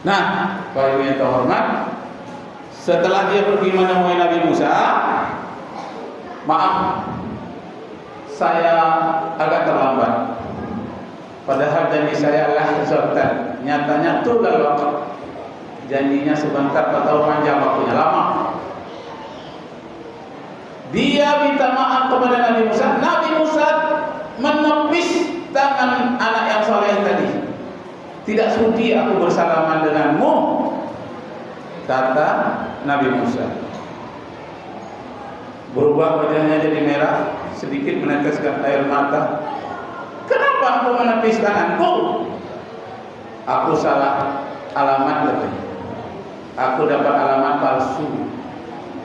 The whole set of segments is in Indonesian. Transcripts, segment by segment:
Nah, Bapak Ibu yang terhormat, setelah dia pergi menemui Nabi Musa, maaf, saya agak terlambat. Padahal janji saya lahzatan, nyatanya tunggal waktu. Janjinya sebentar atau panjang waktunya lama. Dia minta maaf kepada Nabi Musa. Nabi Musa menepis tangan anak yang soleh tadi. Tidak sudi aku bersalaman denganmu, kata Nabi Musa. Berubah wajahnya jadi merah, sedikit meneteskan air mata. Kenapa aku menepis tanganku? Aku salah alamat katanya. Aku dapat alamat palsu.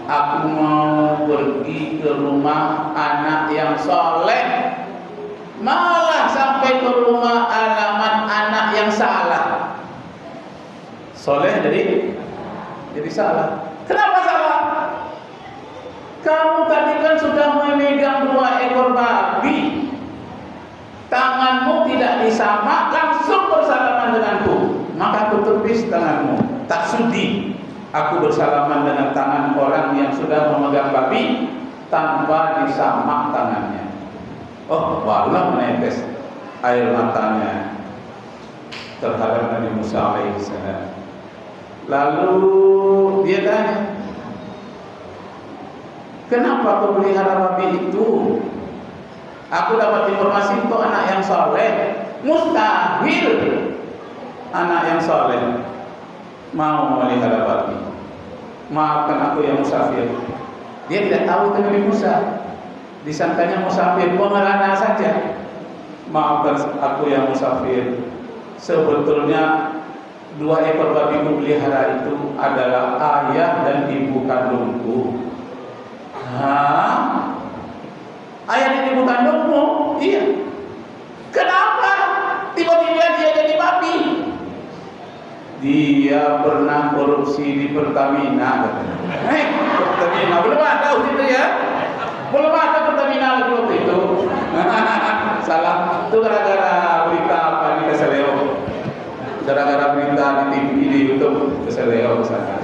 Aku mau pergi ke rumah anak yang soleh, malah sampai ke rumah alamat anak yang salah. Soleh jadi salah. Kenapa salah? Kamu tadi kan sudah memegang 2 ekor babi. Tanganmu tidak disamak, langsung bersalaman denganku. Maka aku tepis tanganmu. Tak sudi aku bersalaman dengan tangan orang yang sudah memegang babi tanpa disamak tangannya. Oh, walau menetes air matanya terhadap Nabi Musa alaihissalam. Lalu dia tanya, kenapa kau pelihara babi itu? Aku dapat informasi kau anak yang soleh. Mustahil anak yang soleh mau melihara babi. Maafkan aku yang musafir. Dia tidak tahu itu Nabi Musa. Disangkanya musafir pengelana saja. Maafkan aku yang musafir. Sebetulnya 2 ekor babi ku pelihara itu adalah ayah dan ibu kandungku. Hah? Ayah dan ibu kandungmu? Iya. Kenapa tiba-tiba dia jadi babi? Dia pernah korupsi di Pertamina katanya. Pertamina belum ada waktu itu ya. Belum ada Pertamina lagi waktu itu. Salah. Itu gara-gara berita apa di Keseleo. Gara-gara berita di TV di YouTube Keseleo sana.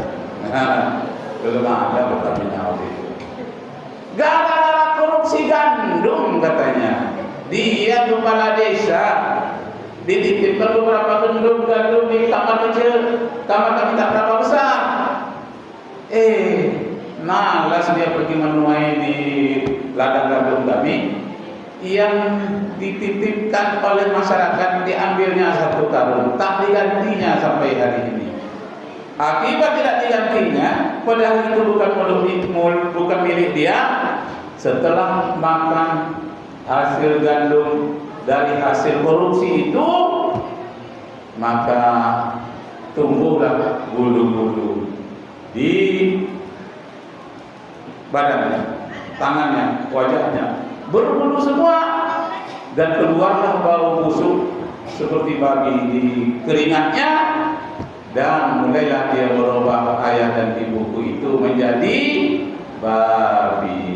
Belum ada Pertamina waktu itu. Gara-gara korupsi gandum katanya. Dia kepala desa dititipkan beberapa gandum di kamar kecil, kamar kami tak berapa besar. Malas dia pergi menuai di ladang gandum kami yang dititipkan oleh masyarakat, diambilnya 1 karung, tak digantinya sampai hari ini. Akibat tidak digantinya, padahal itu bukan milik dia. Setelah makan hasil gandum dari hasil korupsi itu, maka tumbuhlah bulu-bulu di badannya, tangannya, wajahnya, berbulu semua, dan keluarlah bau busuk seperti babi di keringatnya, dan mulailah dia merubah ayah dan ibuku itu menjadi babi.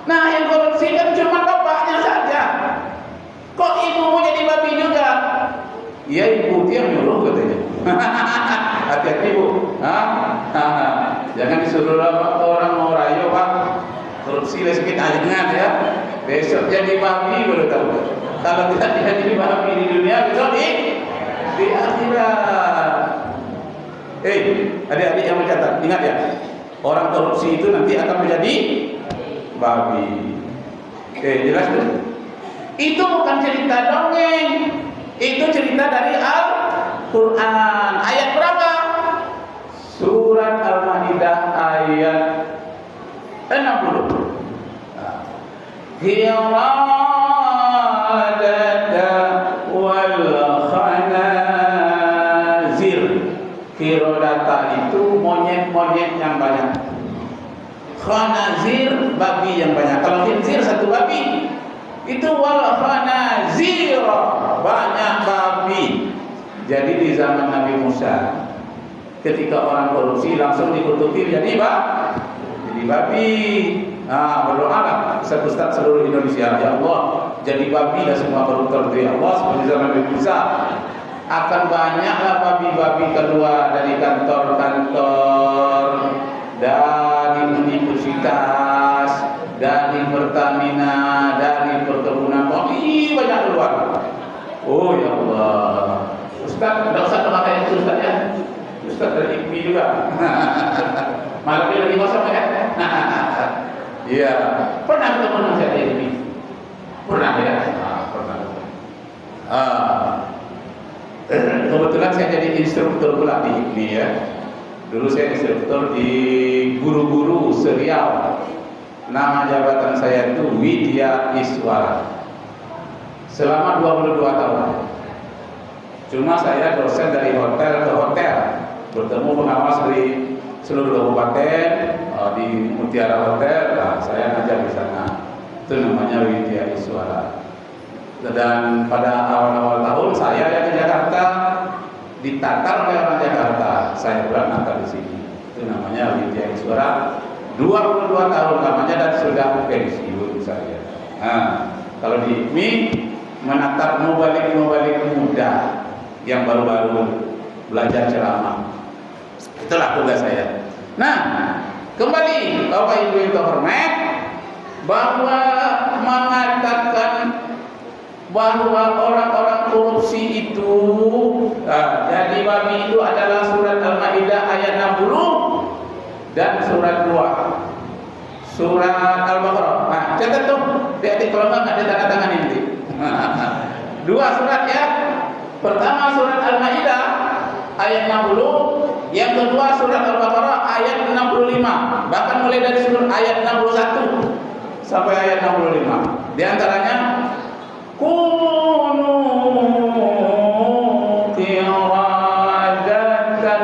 Nah, yang korupsi kan cuma bapaknya saja. Kok ibumu jadi babi juga? Ya, ibu dia nyuruh katanya. Hati-hati Bu. Jangan disuruh orang mau rayu Pak. Korupsi sedikit ajengan ya. Besok jadi babi baru tahu. Kalau tidak jadi babi di dunia, besok di akhirat. Adik-adik yang mencatat, ingat ya. Orang korupsi itu nanti akan menjadi babi. Jelas tuh? Itu bukan cerita dongeng. Itu cerita dari Al-Quran. Ayat berapa? Surat Al-Maidah ayat 60. Qiradata wal khanazir. Qiradata itu monyet-monyet yang banyak. Khanazir babi yang banyak. Kalau khinzir 1 babi. Itu wal khanazir banyak babi. Jadi di zaman Nabi Musa, ketika orang korupsi langsung dikutuki jadi babi. Berdoalah Ustaz seluruh Indonesia, ya Allah, jadi babi dan semua koruptor itu ya Allah seperti zaman Nabi Musa. akan banyaklah babi-babi keluar dari kantor-kantor, dari universitas, dari Pertamina, dari perkebunan kopi, banyak keluar. Oh ya Allah, Ustaz, tidak usah memakai itu Ustaz ya. Ustaz dari IPMI juga. Malah dia lagi kosong ya. Iya, pernah ketemu dengan saya di IPMI? Pernah ya? Pernah. Kebetulan saya jadi instruktur pula di IPMI ya. Dulu saya instruktur di guru-guru serial. Nama jabatan saya itu Widya Iswara. Selama 22 tahun. Cuma saya dosen dari hotel ke hotel, bertemu pengawas dari seluruh kabupaten di Mutiara Hotel. Nah, saya ngajar di sana. Itu namanya Widya Iswara. Dan pada awal-awal tahun saya yang ke Jakarta, ditatar oleh orang Jakarta. Saya pulang natar di sini. Itu namanya Widya Iswara. 22 tahun lamanya dan sudah pensiun saya. Nah, kalau di IPMI menatap mubalik muda yang baru-baru belajar ceramah. Itulah tugas saya. Nah, kembali Bapak Ibu yang terhormat, bahwa mengatakan bahwa orang-orang korupsi itu jadi babi itu adalah surat Al-Maidah ayat 60 dan surat 2 surat Al-Baqarah. Nah, catat tuh, lihat kalau enggak ada tanda tangan ini. Dua surat ya. Pertama surat Al-Maidah ayat 60, yang kedua surat Al-Baqarah ayat 65. Bahkan mulai dari surat ayat 61 sampai ayat 65. Di antaranya kunu qiradatan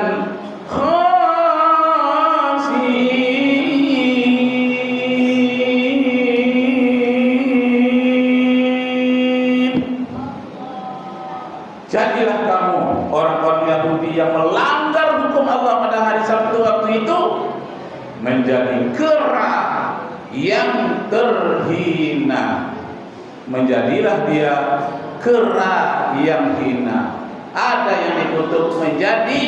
jadilah kamu orang-orang Yahudi yang melanggar hukum Allah pada hari Sabtu waktu itu menjadi kera yang terhina. Menjadilah dia kera yang hina. Ada yang dikutuk menjadi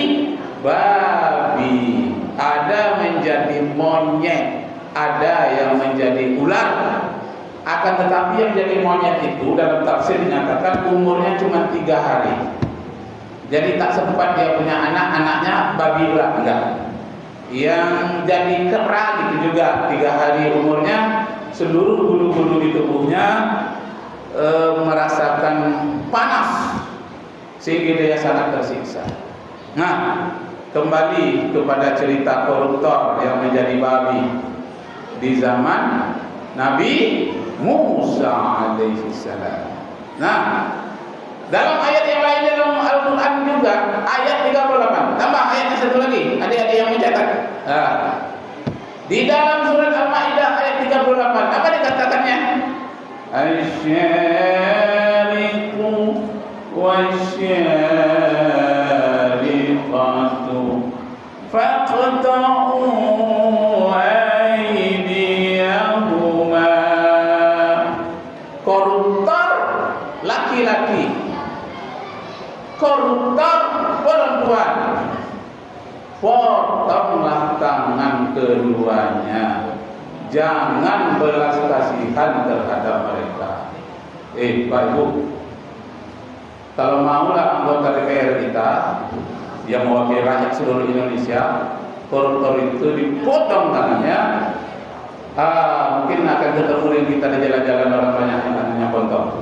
babi, ada menjadi monyet, ada yang menjadi ular. Akan tetapi yang jadi monyet itu dalam tafsir dinyatakan umurnya cuma 3 hari. Jadi tak sempat dia punya anak, anaknya babi pula, enggak. Yang jadi kera gitu juga 3 hari umurnya, seluruh bulu-bulu di tubuhnya merasakan panas sehingga dia sangat tersiksa. Nah, kembali kepada cerita koruptor yang menjadi babi di zaman Nabi Musa alaihi salam. Nah, dalam ayat yang lain dalam Al-Quran juga, ayat 38. Tambah ayatnya satu lagi, adik-adik yang mencatat. Di dalam surat Al-Maidah ayat 38, apa dikatakannya? Asyariqu wasyariqatu faqta'u aydiyahuma. Koruptor laki-laki, koruptor perempuan, potonglah tangan keduanya. Jangan belas kasihan terhadap mereka. Pak Ibu, kalau maulah anggota DPR kita yang mewakili rakyat seluruh Indonesia, koruptor itu dipotong tangannya, mungkin akan ketemu dengan kita di jalan-jalan orang banyak yang tangannya potong.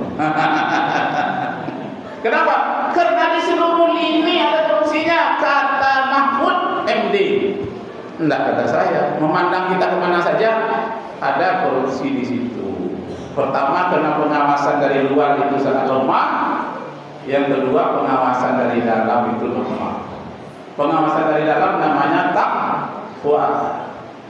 Kenapa? Karena di seluruh lini ada korupsinya, kata Mahfud MD. Enggak kata saya, memandang kita kemana saja ada korupsi di situ. Pertama, karena pengawasan dari luar itu sangat lemah. Yang kedua, pengawasan dari dalam itu lemah. Pengawasan dari dalam namanya taqwa.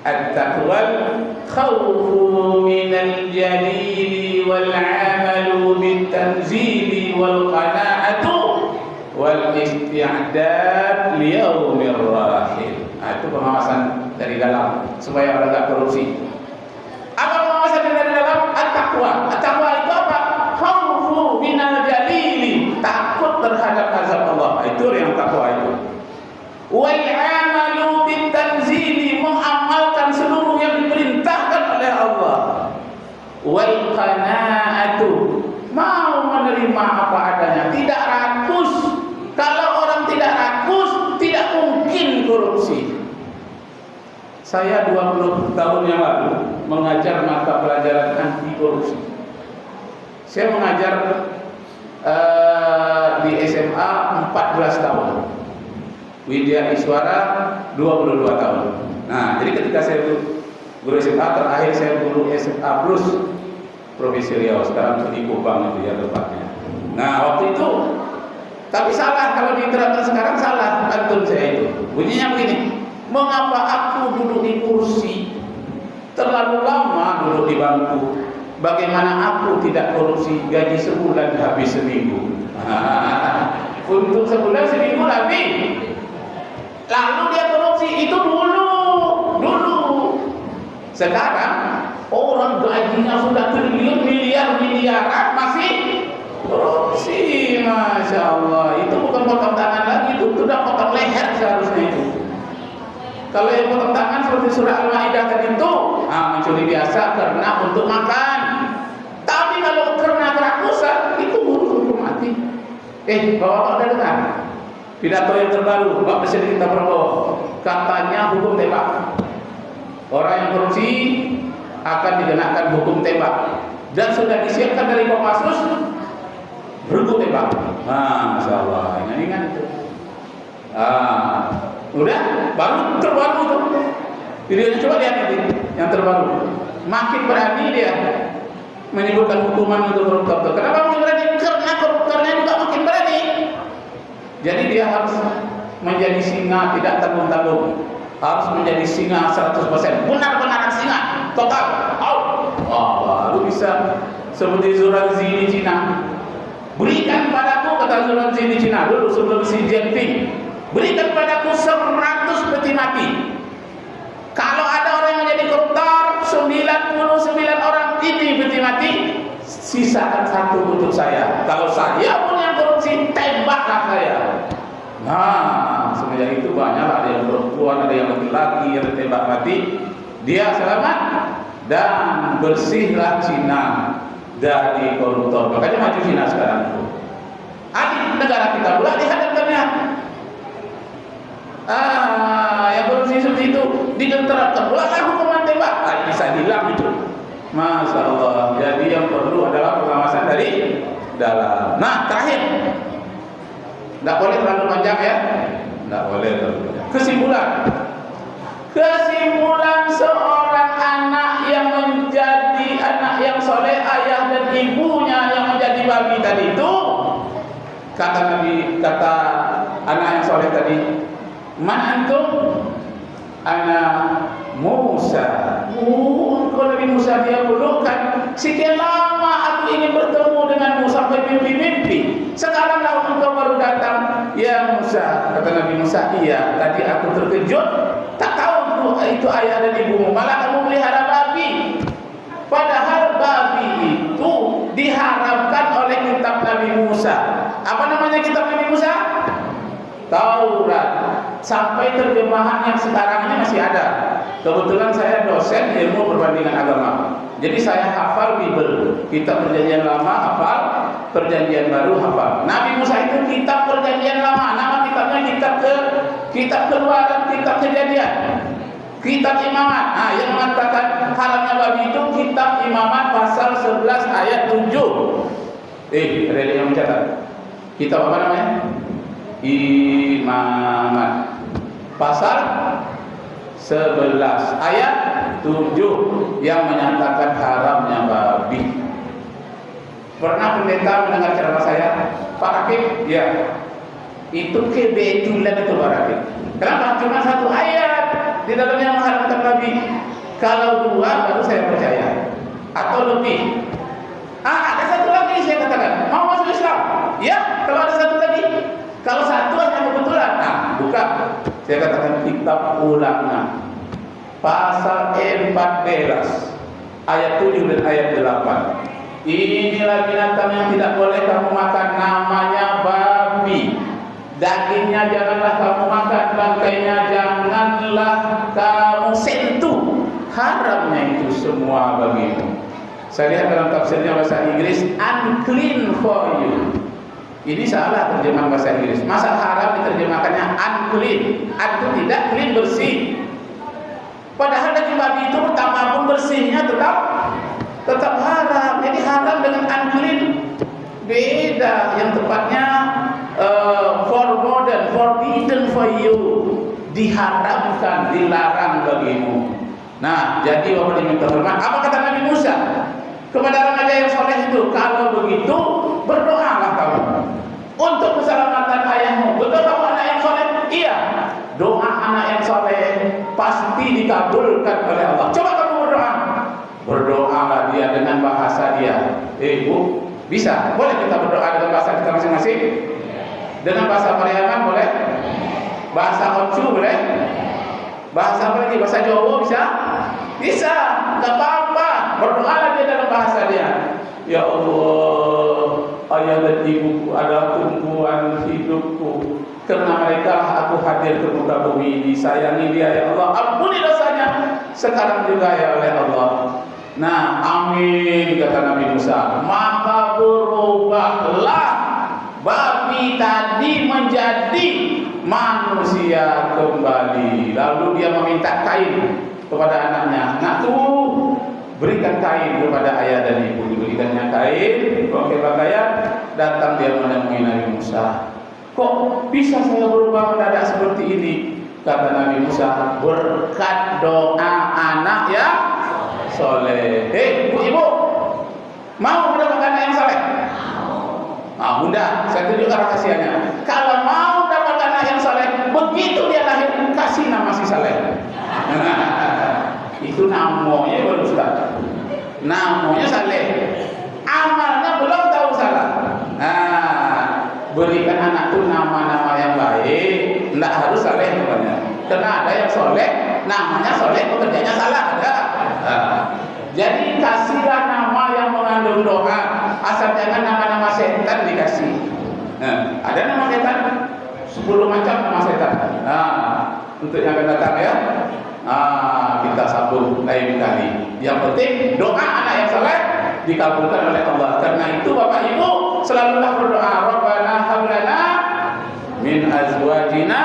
At-taqwal khawfu minal jalili wal amalu bitanzili wal qana'atu wal isti'dad liyaumir rahil. Itu pengawasan dari dalam supaya orang tidak korupsi. Apa pengawasan dari dalam? At-taqwa. At-taqwa itu apa? Khawfu minal jalili, takut terhadap azab Allah. takwa itu. Wal amalu bitanzili, mengamalkan seluruh yang diperintahkan oleh Allah. Wal qanaatu, mau menerima apa adanya, tidak rakus. Kalau orang tidak rakus, tidak mungkin korupsi. Saya 20 tahun yang lalu mengajar mata pelajaran anti korupsi. Saya mengajar di SMA 14 tahun. Widya Iswara 22 tahun. Nah, jadi ketika saya guru SMA, terakhir saya guru SMA Plus Provinsi Riau, sekarang di Kupang itu ya tempatnya. Nah, waktu itu tapi salah kalau diterapkan sekarang, salah pantun saya itu. Bunyinya begini: mengapa aku duduk di kursi, terlalu lama duduk di bangku? Bagaimana aku tidak korupsi, gaji sebulan habis seminggu. Untuk sebulan seminggu habis. Lalu dia korupsi, itu dulu. Sekarang orang gajinya sudah triliun, miliaran masih korupsi. Masya Allah, itu bukan potong tangan lagi, itu sudah potong leher seharusnya itu. Kalau yang potong tangan seperti surah Al-Maidah tadi itu, mencuri biasa karena untuk makan. Tapi kalau karena kerakusan, itu hukum mati. Bapak udah dengar pidato yang terbaru Pak Presiden kita Prabowo, katanya hukum tembak. Orang yang korupsi akan dikenakan hukum tembak, dan sudah disiapkan dari Kopassus hukum tembak. Masya Allah, ingat itu. Udah, baru terbaru tuh videonya, coba lihat nanti yang terbaru. Makin berani dia menyebutkan hukuman untuk koruptor. Kenapa makin berani? Karena koruptornya juga makin berani. Jadi dia harus menjadi singa tidak tanggung-tanggung, harus menjadi singa 100%, benar-benar singa total. Baru bisa seperti Zuranzi di Cina. Berikan padaku, kata Zuranzi di Cina dulu sebelum Xi Jinping, berikan padaku 100 peti mati. Kalau ada orang yang menjadi koruptor, 99 orang ini peti mati, sisakan 1 untuk saya. Kalau saya pun yang korupsi, tembaklah saya. Nah, semenjak itu banyak, ada yang perempuan, ada yang laki-laki yang ditembak mati, dia selamat dan bersihlah Cina dari koruptor. Makanya maju Cina sekarang. Adik negara kita pula dihadapkannya. Yang korupsi seperti itu diterapkan pula hukuman tembak. Bisa hilang itu. Masya Allah. Jadi yang perlu adalah pengawasan dari dalam. Nah, terakhir, tidak boleh terlalu panjang ya. Tidak boleh terlalu panjang. Kesimpulan seorang anak yang menjadi anak yang soleh, ayah dan ibunya yang menjadi babi tadi itu, kata anak yang soleh tadi, man antum? Ana Musa. Kalau Nabi Musa dia pelukkan, sekian lama aku ingin bertemu denganmu sampai mimpi-mimpi. Sekaranglah engkau baru datang, ya Musa. Kata Nabi Musa, iya, tadi aku terkejut, tak tahu itu ayah dan ibumu, malah kamu melihara babi. Padahal babi itu diharamkan oleh kitab Nabi Musa. Apa namanya kitab Nabi Musa? Taurat. Sampai terjemahan yang sekarang ini masih ada. Kebetulan saya dosen ilmu perbandingan agama, jadi saya hafal Bible. Kitab Perjanjian Lama hafal, Perjanjian Baru hafal. Nabi Musa itu kitab Perjanjian Lama, nama kitabnya kitab Keluaran, kitab Kejadian, kitab Imamat. Yang mengatakan haramnya babi itu kitab Imamat pasal 11 ayat 7. Ada yang mencatat. Kitab apa namanya? Imamat pasal 11 ayat 7 yang menyatakan haramnya babi. Pernah pendeta mendengar ceramah saya, Pak Hakim? Ya, itu kebetulan itu Pak Hakim. Kenapa? Cuma 1 ayat di dalamnya mengharamkan babi. Kalau 2 baru saya percaya, atau lebih. Ada 1 lagi saya katakan, mau masuk Islam? Ya, kalau ada 1 lagi. Kalau 1 hanya kebetulan, buka. Saya katakan kitab Ulangan pasal 14 ayat 7 dan ayat 8. Inilah binatang yang tidak boleh kamu makan, namanya babi. Dagingnya janganlah kamu makan, bangkainya janganlah kamu sentuh. Haramnya itu semua bagimu. Saya lihat dalam tafsirnya bahasa Inggris, unclean for you. Ini salah terjemahan bahasa Inggris. Masa haram diterjemahkannya unclean? Itu tidak clean, bersih. Padahal daging babi itu pertama pun bersihnya tetap haram. Jadi haram dengan unclean beda. Yang tepatnya forbidden for you, diharamkan, dilarang bagimu. Nah, jadi Bapak diminta hormat. Apa kata Nabi Musa kepada remaja yang soleh itu? Kalau begitu, berdoalah kamu untuk keselamatan ayahmu. Betul kamu anak yang soleh? Iya. Doa anak yang soleh pasti dikabulkan oleh Allah. Coba kamu berdoa. Berdoalah dia dengan bahasa dia. Bu, bisa? Boleh kita berdoa dengan bahasa kita masing-masing? Dengan bahasa Pariaman boleh? Bahasa Ocu boleh? Bahasa apa lagi? Bahasa Jawa bisa? Bisa, enggak apa-apa. Berdoalah dia dalam bahasa dia. Ya Allah, ayah dan ibuku adalah tumpuan hidupku. Karena mereka aku hadir ke muka bumi ini. Sayangi dia ya Allah, ampuni dosanya sekarang juga ya oleh Allah. Nah, amin kata Nabi Musa. Maka berubahlah babi tadi menjadi manusia kembali. Lalu dia meminta kain kepada anaknya. Nak tuh, berikan kain kepada ayah dan ibu. Diberikannya kain, pakai pakaian. Datang dia menemui Nabi Musa. Kok bisa saya berubah mendadak seperti ini? Kata Nabi Musa, berkat doa anak yang soleh. Ibu, mau mendapatkan anak yang soleh? Bunda, saya tunjukkan rahasianya. Kalau mau dapat anak yang saleh, begitu dia lahir, kasih nama si saleh. Itu namanya baru Ustaz. Namanya saleh. Amalnya belum tahu salah. Berikan anak itu nama-nama yang baik, tidak harus saleh namanya. Karena ada yang soleh, namanya soleh, pekerjaannya salah. Ada. Jadi kasihlah nama yang mengandung doa. Asal jangan nama-nama setan dikasih. Ada nama setan 10 macam nama setan. Untuk yang akan datang ya, kita sambung lain kali. Yang penting doa anak yang saleh dikabulkan oleh Allah. Karena itu Bapak Ibu selalulah berdoa, Rabbana hab lana min azwajina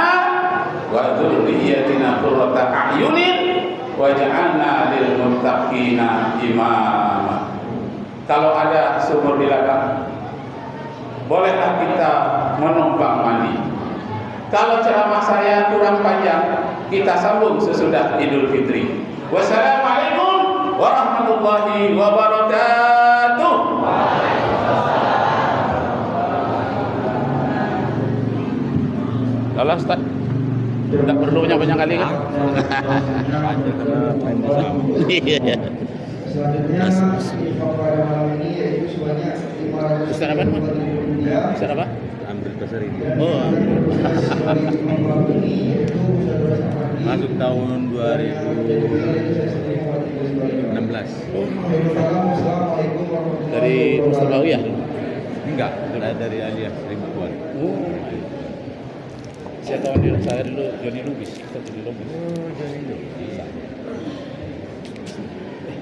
wa dzurriyyatina qurrata a'yunin waj'alna lil muttaqina imama. Kalau ada sumur di ladang, bolehlah kita menumpang mandi. Kalau ceramah saya kurang panjang, kita sambung sesudah Idul Fitri. Wassalamualaikum warahmatullahi wabarakatuh. Lalu Ustaz, tidak perlu banyak kali kan? Iya. Selanjutnya infak pada malam ini yaitu sebanyak 500 Ustaz apa? Ustaz apa? Ambil Tasari. Oh. malam ini yaitu Masuk tahun 2016. Dari Mustafawi ya? Enggak, dari alias Ribuan. Oh. Saya tahu diri saya dulu Johnny Lubis. Johnny Lubis. Oh, jadi itu.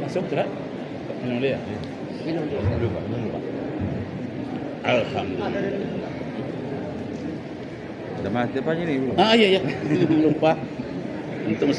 Masuk sudah? Minum dulu ya? Minum dulu, Pak. Minum, Pak. Alhamdulillah. Udah mati apa ini? Iya. Lupa. Untung